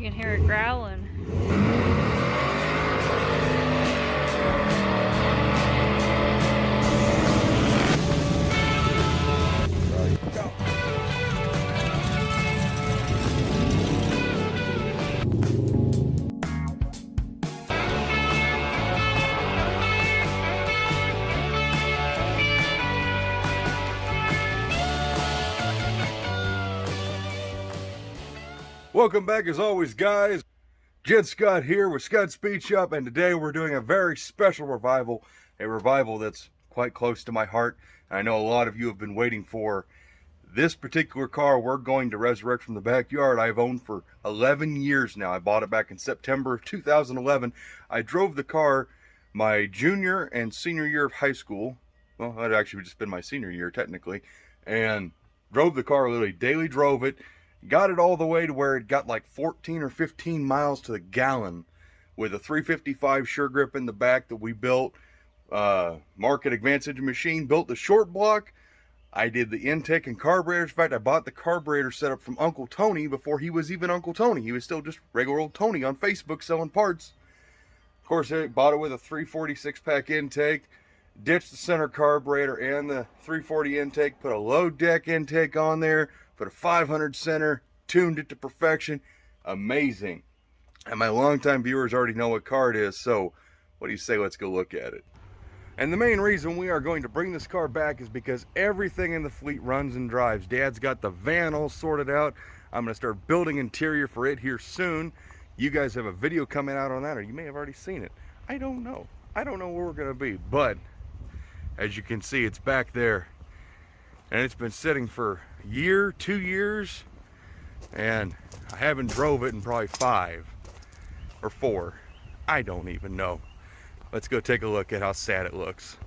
You can hear it growling. Welcome back as always, guys. Jed Scott here with Scott Speed Shop, and today we're doing a very special revival, a revival that's quite close to my heart. And I know a lot of you have been waiting for this particular car. We're going to resurrect from the backyard. I've owned for 11 years now. I bought it back in September of 2011. I drove the car my junior and senior year of high school. Well, that actually just been my senior year technically, and drove the car, literally daily drove it. Got it all the way to where it got like 14 or 15 miles to the gallon with a 355 sure grip in the back that we built. Market Advanced Engine machine, built the short block. I did the intake and carburetors. In fact, I bought the carburetor setup from Uncle Tony before he was even Uncle Tony. He was still just regular old Tony on Facebook selling parts. Of course, I bought it with a 340 6-pack intake. Ditched the center carburetor and the 340 intake. Put a low deck intake on there. Put a 500 center, tuned it to perfection. Amazing. And my longtime viewers already know what car it is, so what do you say, let's go look at it. And the main reason we are going to bring this car back is because everything in the fleet runs and drives. Dad's got the van all sorted out. I'm going to start building interior for it here soon. You guys have a video coming out on that, or you may have already seen it. I don't know. I don't know where we're going to be, but as you can see, it's back there. And it's been sitting for a year, 2 years, and I haven't drove it in probably 5 or 4. I don't even know. Let's go take a look at how sad it looks.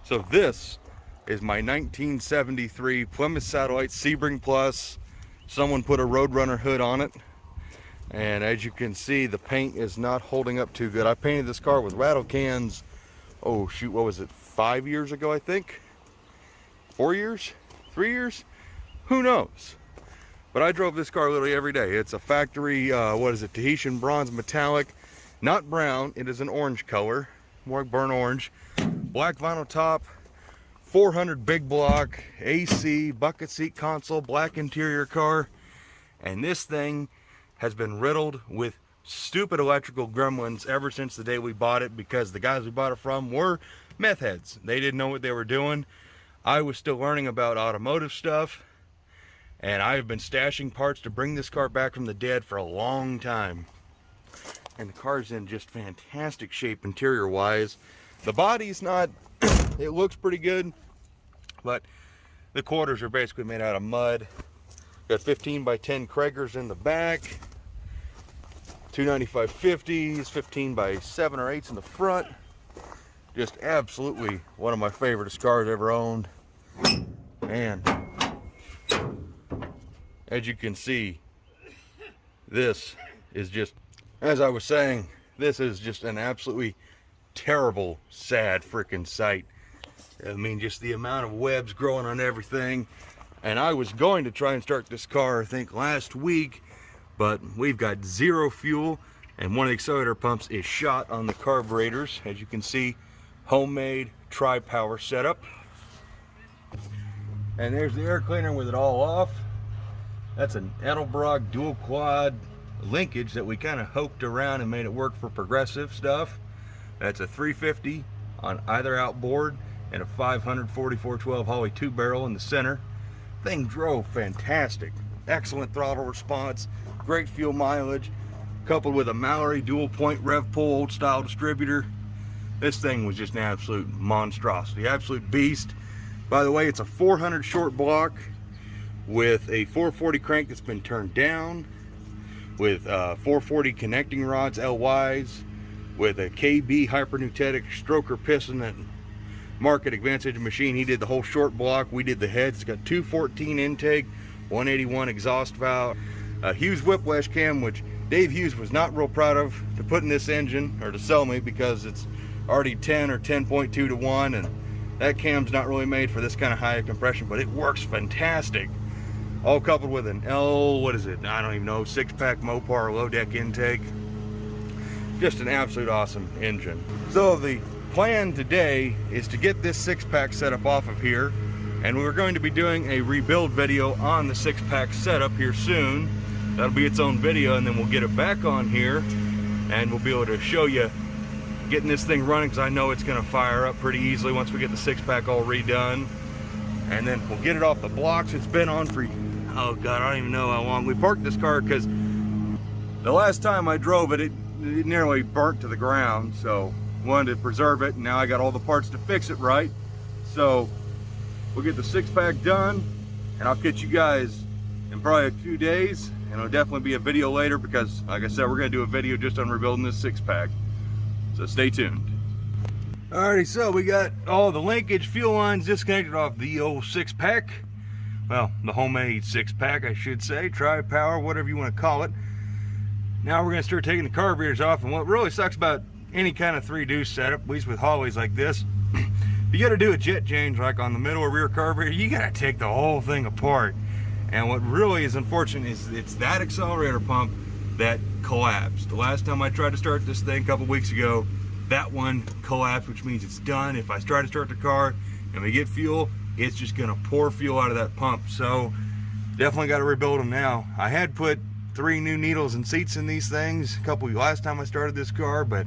So this is my 1973 Plymouth Satellite Sebring Plus. Someone put a Roadrunner hood on it, and as you can see, the paint is not holding up too good. I painted this car with rattle cans, oh shoot, what was it, 5 years ago, I think? 4 years? 3 years? Who knows? But I drove this car literally every day. It's a factory, what is it, Tahitian bronze metallic. Not brown, it is an orange color, more like burnt orange. Black vinyl top, 400 big block, AC, bucket seat console, black interior car. And this thing has been riddled with stupid electrical gremlins ever since the day we bought it, because the guys we bought it from were meth heads. They didn't know what they were doing. I was still learning about automotive stuff, and I've been stashing parts to bring this car back from the dead for a long time. And the car's in just fantastic shape interior wise. The body's not, it looks pretty good, but the quarters are basically made out of mud. Got 15 by 10 Kragers in the back, 295 50s, 15 by 7 or 8s in the front. Just absolutely one of my favorite cars ever owned. And as you can see, this is just, as I was saying, this is just an absolutely terrible, sad freaking sight. I mean, just the amount of webs growing on everything. And I was going to try and start this car, I think, last week, but we've got zero fuel, and one of the accelerator pumps is shot on the carburetors. As you can see, homemade tri-power setup. And there's the air cleaner with it all off. That's an Edelbrock dual quad linkage that we kind of hoked around and made it work for progressive stuff. That's a 350 on either outboard and a 500 4412 Holley 2-barrel in the center. Thing drove fantastic. Excellent throttle response, great fuel mileage, coupled with a Mallory dual point rev pull old style distributor. This thing was just an absolute monstrosity, absolute beast. By the way, it's a 400 short block with a 440 crank that's been turned down, with 440 connecting rods, LYs, with a KB hypernutetic stroker piston that Market Advanced Engine machine. He did the whole short block, we did the heads. It's got 214 intake, 181 exhaust valve, a Hughes whiplash cam, which Dave Hughes was not real proud of to put in this engine, or to sell me, because it's already 10 or 10.2 to 1, and that cam's not really made for this kind of high compression, but it works fantastic. all coupled with an what is it? I don't even know, 6-pack Mopar low deck intake. Just an absolute awesome engine. So the plan today is to get this 6-pack setup off of here, and we're going to be doing a rebuild video on the 6-pack setup here soon. That'll be its own video, and then we'll get it back on here and we'll be able to show you getting this thing running, because I know it's going to fire up pretty easily once we get the 6-pack all redone. And then we'll get it off the blocks. It's been on for, oh God, I don't even know how long. We parked this car because the last time I drove it, it nearly burnt to the ground. So wanted to preserve it, and now I got all the parts to fix it right. So we'll get the 6-pack done, and I'll catch you guys in probably a few days. And it'll definitely be a video later because, like I said, we're going to do a video just on rebuilding this 6-pack. So stay tuned. Alrighty, so we got all the linkage fuel lines disconnected off the old 6-pack. Well, the homemade 6-pack, I should say. Tri-power, whatever you want to call it. Now we're going to start taking the carburetors off. And what really sucks about any kind of 3-deuce setup, at least with Hollies like this, if you got to do a jet change like on the middle or rear carburetor, you got to take the whole thing apart. And what really is unfortunate is it's that accelerator pump that collapsed. The last time I tried to start this thing a couple weeks ago, that one collapsed, which means it's done. If I try to start the car and we get fuel, it's just gonna pour fuel out of that pump. So definitely got to rebuild them now. I had put 3 new needles and seats in these things last time I started this car, but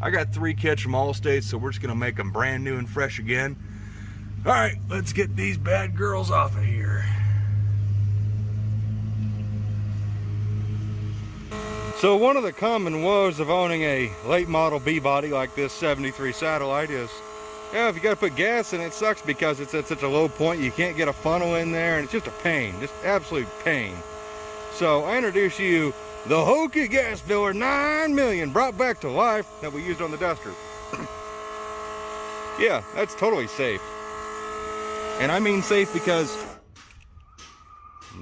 I got 3 kits from Allstate, so we're just gonna make them brand new and fresh again. All right, let's get these bad girls off of here. So one of the common woes of owning a late model B-body like this 73 Satellite is, if you got to put gas in it, sucks because it's at such a low point you can't get a funnel in there, and it's just a pain, just absolute pain. So I introduce you the Hokey gas filler 9 million brought back to life that we used on the Duster. Yeah, that's totally safe. And I mean safe because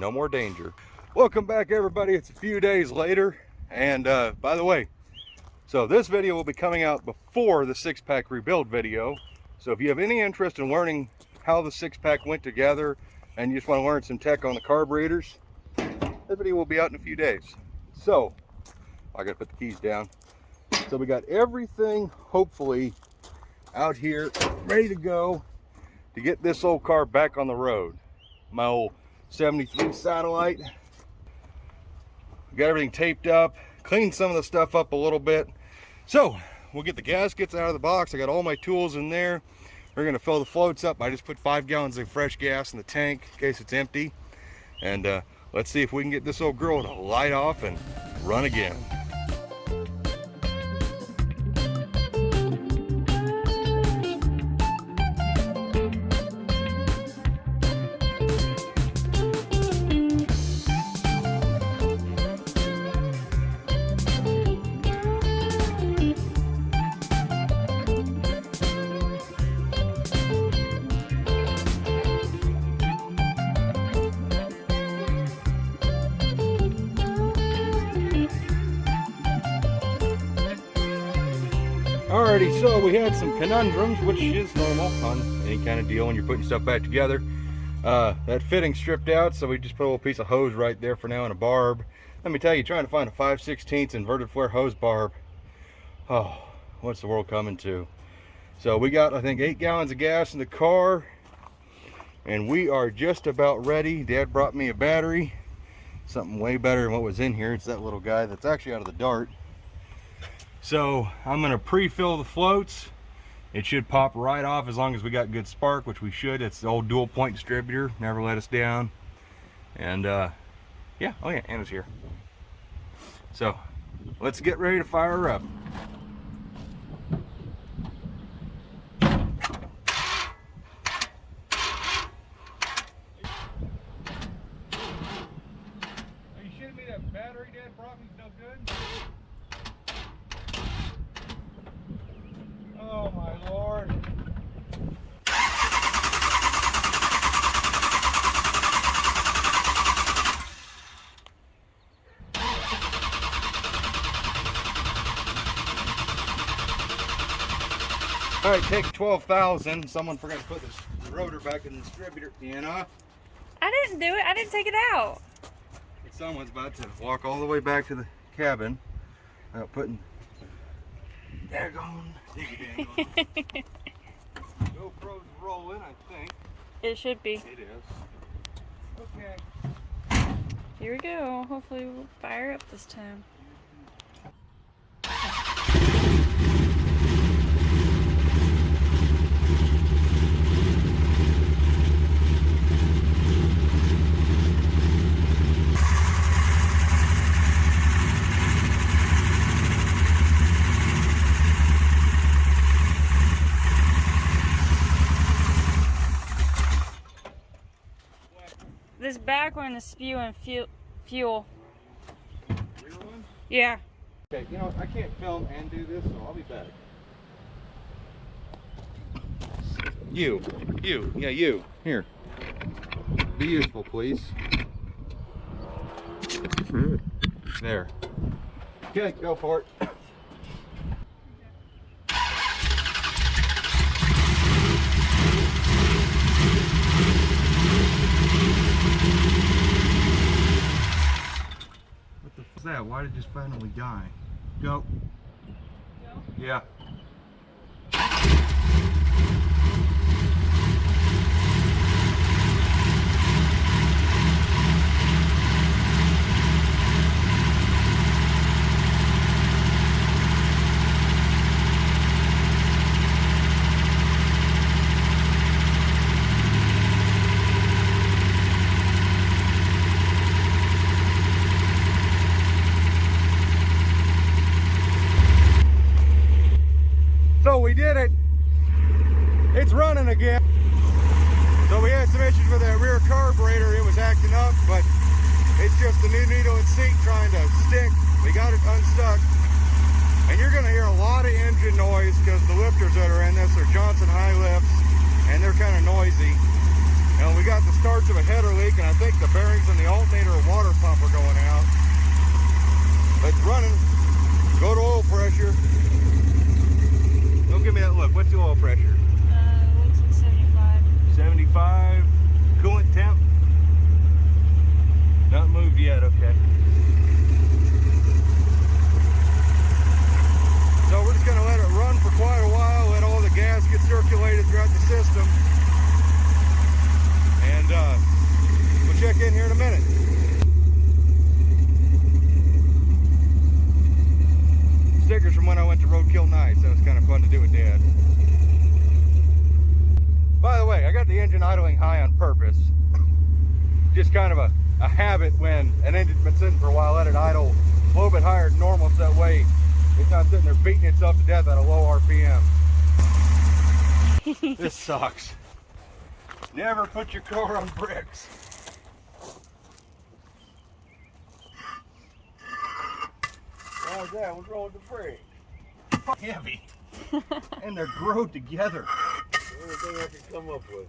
no more danger. Welcome back, everybody. It's a few days later. And by the way, so this video will be coming out before the 6-pack rebuild video. So if you have any interest in learning how the 6-pack went together and you just want to learn some tech on the carburetors, this video will be out in a few days. So I gotta put the keys down. So we got everything hopefully out here ready to go to get this old car back on the road. My old 73 Satellite. Got everything taped up, cleaned some of the stuff up a little bit. So we'll get the gaskets out of the box. I got all my tools in there. We're gonna fill the floats up. I just put 5 gallons of fresh gas in the tank in case it's empty. And let's see if we can get this old girl to light off and run again. Alrighty, so we had some conundrums, which is normal on any kind of deal when you're putting stuff back together. That fitting stripped out, so we just put a little piece of hose right there for now and a barb. Let me tell you, trying to find a 5/16 inverted flare hose barb, oh, what's the world coming to? So we got, I think, 8 gallons of gas in the car, and we are just about ready. Dad brought me a battery, something way better than what was in here. It's that little guy that's actually out of the Dart. So I'm going to pre-fill the floats. It should pop right off as long as we got good spark, which we should. It's the old dual point distributor, never let us down. And yeah, oh yeah, Anna's here. So let's get ready to fire her up. Are you shitting me? That battery Dad brought me is no good? Oh my Lord. All right, take 12,000. Someone forgot to put this rotor back in the distributor. Anna, I didn't do it. I didn't take it out. Someone's about to walk all the way back to the cabin without putting daggone diggy. GoPro's rolling, I think. It should be. It is. Okay. Here we go. Hopefully we'll fire up this time. This back one is spewing fuel. Rear one? Yeah. Okay, you know, I can't film and do this, so I'll be back. You. Yeah, you. Here. Be useful, please. There. Okay, go for it. What the f is that? Why did it just finally die? Go. Go? Yeah. So we did it. It's running again. So we had some issues with that rear carburetor. It was acting up, but it's just the new needle and seat trying to stick. We got it unstuck. And you're gonna hear a lot of engine noise because the lifters that are in this are Johnson high lifts and they're kind of noisy. And we got the starts of a header leak, and I think the bearings in the alternator or water pump are going out. But it's running. Go to oil pressure. Don't give me that look. What's the oil pressure? Looks like 75. 75. Coolant temp? Not moved yet, okay. So we're just going to let it run for quite a while, let all the gas get circulated throughout the system. And we'll check in here in a minute. Stickers from when I went to Roadkill Nights. That was kind of fun to do with Dad. By the way, I got the engine idling high on purpose. Just kind of a habit when an engine's been sitting for a while, let it idle a little bit higher than normal so that way it's not sitting there beating itself to death at a low RPM. This sucks. Never put your car on bricks. How's that? What's wrong with the brake? Heavy. And they're growed together. The only thing I can come up with.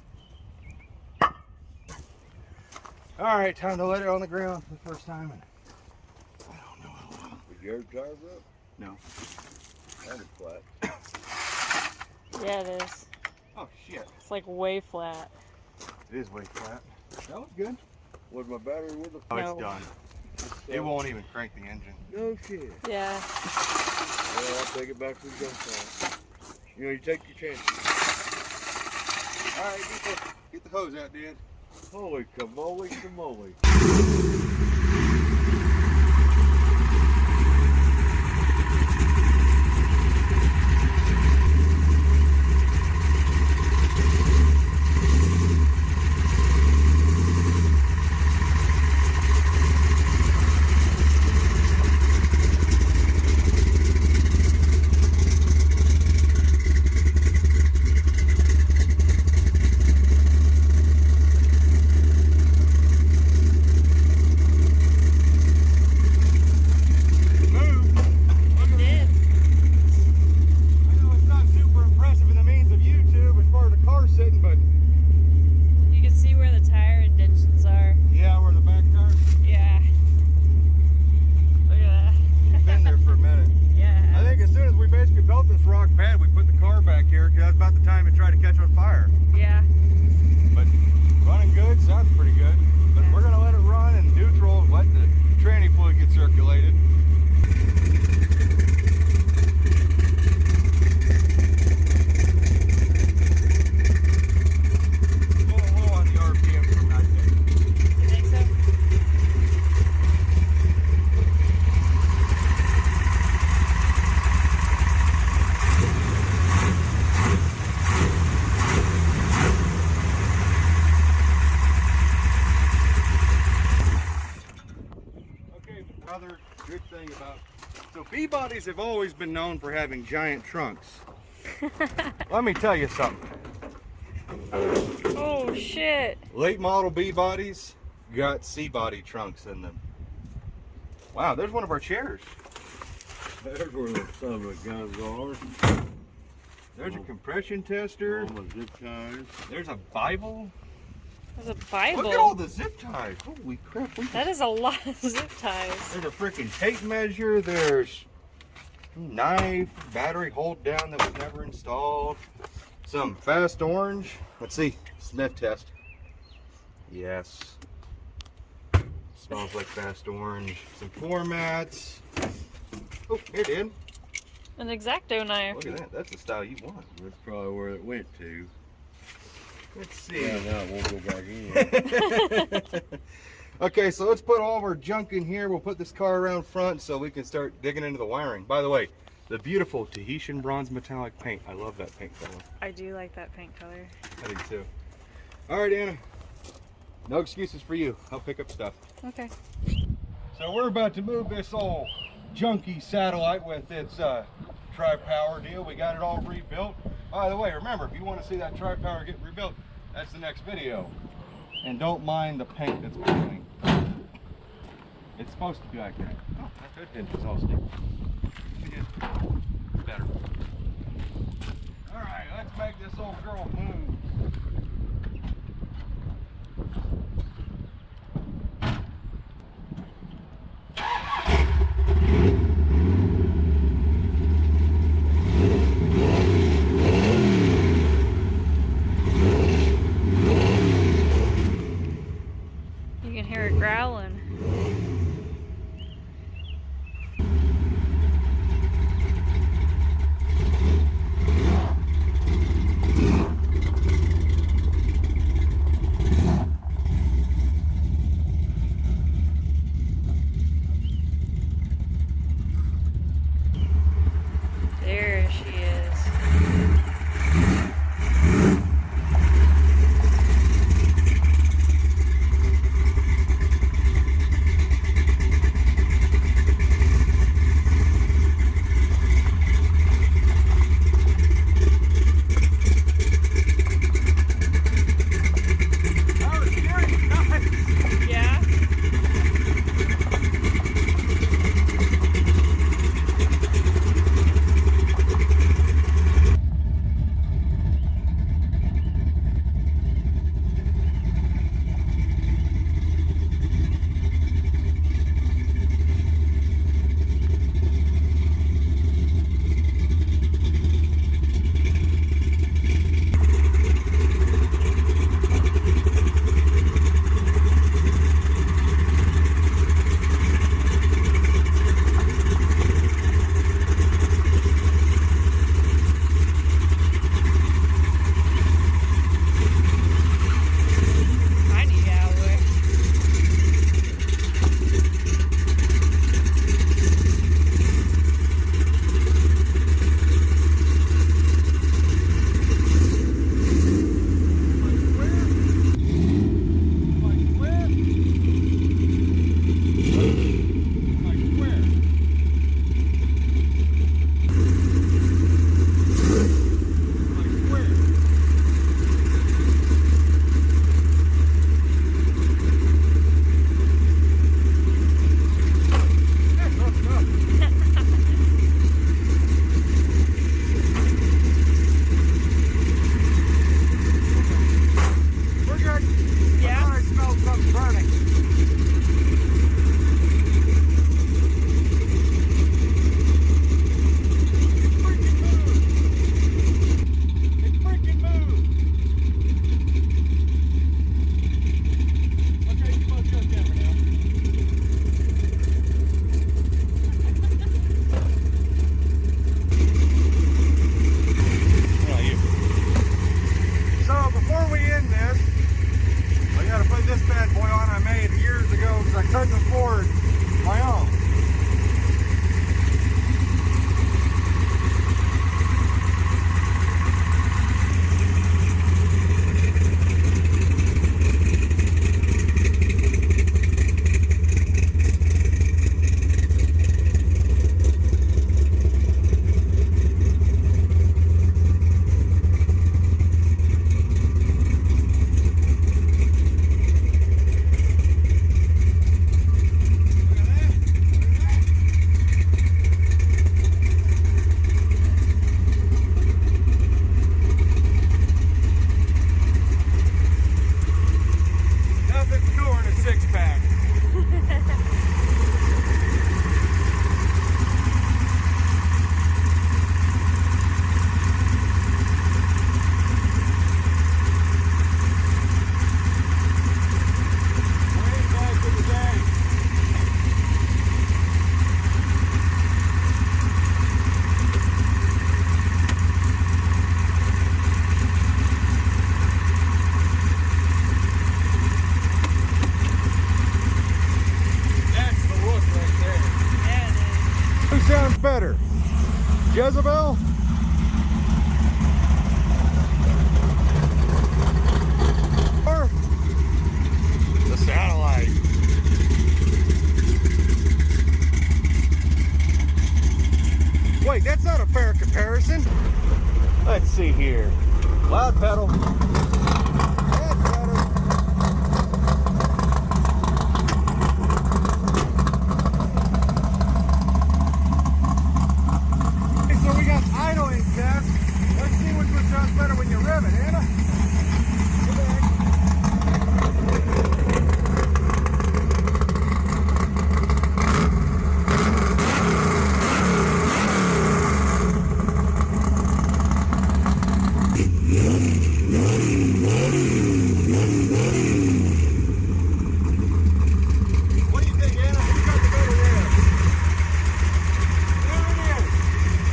Alright, time to let it on the ground for the first time. And I don't know how long. Is your tires up? No. That is flat. Yeah, it is. Oh shit. It's like way flat. It is way flat. That was good. Was my battery with the Oh, No. it's done. It won't even crank the engine. No shit. Yeah. Well, I'll take it back to the junk pile. You know, you take your chances. Alright, get the hose out, Dad. Holy camole, camole. another good thing about, so bee bodies have always been known for having giant trunks. Let me tell you something. Oh shit. Late model bee bodies got C body trunks in them. Wow, there's one of our chairs. There's where some of the guns are. There's a compression tester. All the zip ties. There's a Bible. There's a Bible. Look at all the zip ties. Holy crap. That is a lot of zip ties. There's a freaking tape measure. There's knife, battery hold down that was never installed. Some fast orange. Let's see. Sniff test. Yes. Smells like fast orange. Some floor mats. Oh, here it is. An X-Acto knife. Look at that. That's the style you want. That's probably where it went to. Let's see. Yeah, now it won't go back in. Okay, so let's put all of our junk in here. We'll put this car around front so we can start digging into the wiring. By the way, the beautiful Tahitian bronze metallic paint. I love that paint color. I do like that paint color. I do too. All right, Anna. No excuses for you. I'll pick up stuff. Okay. So we're about to move this old junky satellite with its tri-power deal. We got it all rebuilt. By the way, remember, if you want to see that tri-power get rebuilt, that's the next video. And don't mind the paint that's peeling. It's supposed to be like that. Oh, that hood hinge is all sticky. Better. All right, let's make this old girl move. You can hear it growling. Who sounds better? Jezebel? Or the satellite? Wait, that's not a fair comparison. Let's see here. Loud pedal. That's better. Okay, so we got idling test. Let's see which one sounds better when you rev it, Anna. Get back. What do you think, Anna? Who's got the better rev? There it is.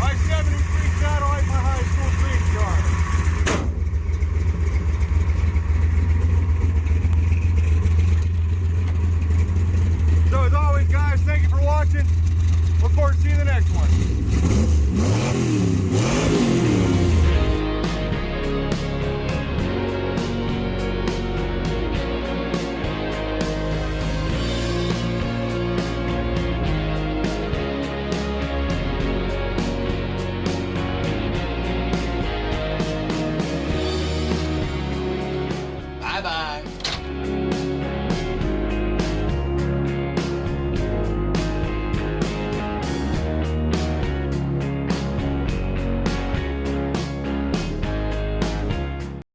My 73 satellite, my high school street car. So as always, guys, thank you for watching. Look forward to seeing the next one.